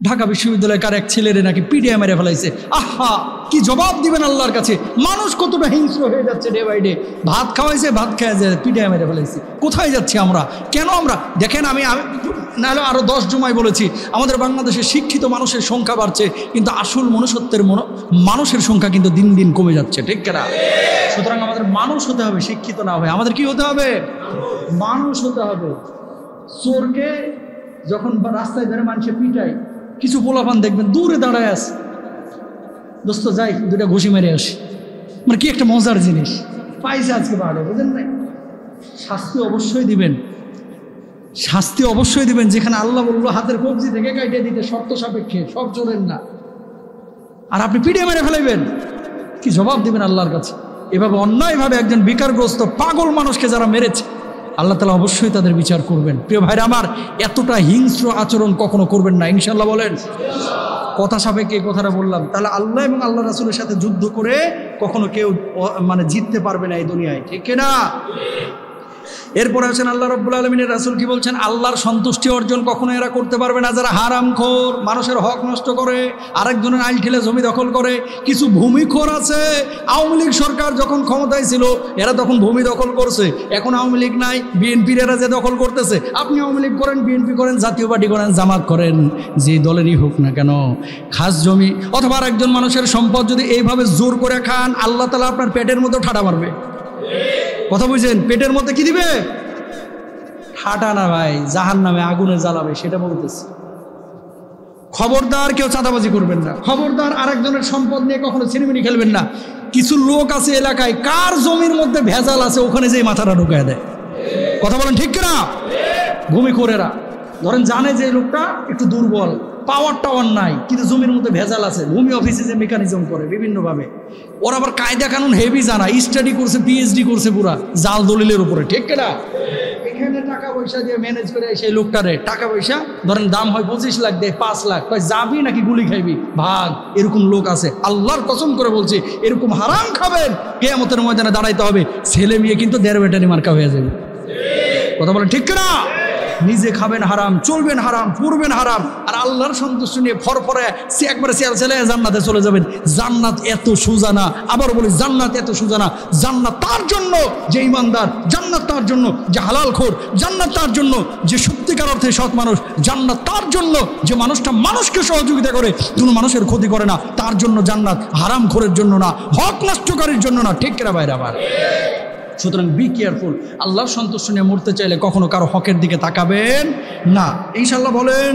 ঢাকা বিশ্ববিদ্যালয়কার এক ছেলেরে নাকি পিটিয়ে মেরে ফেলাইছে। আহা, কি জবাব দিবেন আল্লাহর কাছে? মানুষ কতটা হিংস্র হয়ে যাচ্ছে ডে বাই ডে। ভাত খাওয়াইছে, ভাত খাওয়া যায়, পিটিয়ে মেরে ফেলাইছে। কোথায় যাচ্ছি আমরা? কেন আমরা? দেখেন, আমি নাহলে আরো 10 জুমায় বলেছি, আমাদের বাংলাদেশে শিক্ষিত মানুষের সংখ্যা বাড়ছে, কিন্তু আসল মনুষ্যত্বের মানুষের সংখ্যা কিন্তু দিন দিন কমে যাচ্ছে, ঠিক কিনা? সুতরাং আমাদের মানুষ হতে হবে, শিক্ষিত না হয়ে। আমাদের কি হতে হবে? মানুষ হতে হবে। চোরকে যখন রাস্তায় ধরে মানুষে পিটায়, কিছু পোলাপান দেখবেন দূরে দাঁড়ায় আছে, দোস্ত যাই 2টা ঘুষি মেরে আসি। মানে কি একটা মজার জিনিস পাইছে আজকে বাড়ে, বুঝেন নাই? শাস্তি অবশ্যই দিবেন, শাস্তি অবশ্যই দিবেন। যেখানে আল্লাহ বললো হাতের কবজি থেকে কাটিয়ে দিতে, শর্ত সাপেক্ষে, সব চোরের না। আর আপনি পিটিয়ে মেরে ফেলাইবেন, কি জবাব দিবেন আল্লাহর কাছে? এভাবে অন্যায়ভাবে একজন বিকারগ্রস্ত পাগল মানুষকে যারা মেরেছে, আল্লাহ তাআলা অবশ্যই তাদের বিচার করবেন। প্রিয় ভাইরা আমার, এতটা হিংস্র আচরণ কখনো করবেন না, ইনশাআল্লাহ বলেন। কথা সাপেক্ষে এই কথাটা বললাম। তাহলে আল্লাহ এবং আল্লাহ রাসূলের সাথে যুদ্ধ করে কখনো কেউ মানে জিততে পারবে না এই দুনিয়ায়, ঠিক কিনা? এরপরে আছেন আল্লাহ রাব্বুল আলামিনের রাসূল কি বলছেন? আল্লাহর সন্তুষ্টি অর্জন কখনো এরা করতে পারবে না যারা হারামখোর, মানুষের হক নষ্ট করে, আরেকজনের আইল খেলে জমি দখল করে। কিছু ভূমিখোর আছে, আওয়ামী লীগ সরকার যখন ক্ষমতায় ছিল এরা তখন ভূমি দখল করছে, এখন আওয়ামী লীগ নাই, বিএনপির এরা যে দখল করতেছে। আপনি আওয়ামী লীগ করেন, বিএনপি করেন, জাতীয় পার্টি করেন, জামাত করেন, যে দলেরই হোক না কেন, খাস জমি অথবা আরেকজন মানুষের সম্পদ যদি এইভাবে জোর করে খান, আল্লাহ তাআলা আপনার পেটের মধ্যে ঠাডা মারবে। কথা বুঝছেন? পেটের মধ্যে কি দিবে? ঠাটা না ভাই, জাহান্নামে আগুনে জ্বালাবে, সেটা বলতেছি। খবরদার কেউ চাঁদাবাজি করবেন না, খবরদার আরেকজনের সম্পদ নিয়ে কখনো ছিনিমিনি খেলবেন না। কিছু লোক আছে এলাকায়, কার জমির মধ্যে ভেজাল আছে ওখানে যেই মাথাটা ঢুকায় দেয়। কথা বলেন ঠিক কিনা? ভূমিখোরেরা ধরেন জানে যে লোকটা একটু দুর্বল, পাওয়ার টাওয়ার নাই, কিন্তু জমির মধ্যে ভেজাল আছে। ভূমি অফিসে যে মেকানিজম করে বিভিন্নভাবে, ওরা আবার কায়দা কানুন হেভি জানা, স্টাডি করছে, পিএইচডি করছে পুরা জাল দলিলের উপরে, ঠিক কিনা? এখানে টাকা পয়সা দিয়ে ম্যানেজ করে সেই লোকটারে টাকা পয়সা ধরেন দাম হয় 25 লাখ, দেয় 5 লাখ, কয় যাবি নাকি গুলি খাইবি ভাগ। এরকম লোক আছে, আল্লাহর কসম করে বলছি, এরকম হারাম খাবেন, কিয়ামতের ময়দানে দাঁড়াইতে হবে। ছেলে মেয়ে কিন্তু 1.5 ব্যাটারি মার্কা হয়ে যাবে। কথা বলেন ঠিক কিনা? নিজে খাবেন হারাম, চলবেন হারাম, পড়বেন হারাম, আর আল্লাহর সন্তুষ্টি নিয়ে ফরফরে একবারে ছেলে জান্নাতে চলে যাবেন। জান্নাত এত সোজা না, আবার বলি জান্নাত এত সোজা না। জান্নাত তার জন্য যে ইমানদার, জান্নাত তার জন্য যে হালালখোর, জান্নাত তার জন্য যে সত্যিকার অর্থে সৎ মানুষ, জান্নাত তার জন্য যে মানুষটা মানুষকে সহযোগিতা করে, কোনো মানুষের ক্ষতি করে না, তার জন্য জান্নাত। হারামখোরের জন্য না, হক নষ্টকারীর জন্য না, ঠিক কিনা ভাইরা আবার? সুতরাং বি কেয়ারফুল। আল্লাহর সন্তুষ্ট নিয়ে মরতে চাইলে কখনো কারো হকের দিকে তাকাবেন না, ইনশাআল্লাহ বলেন।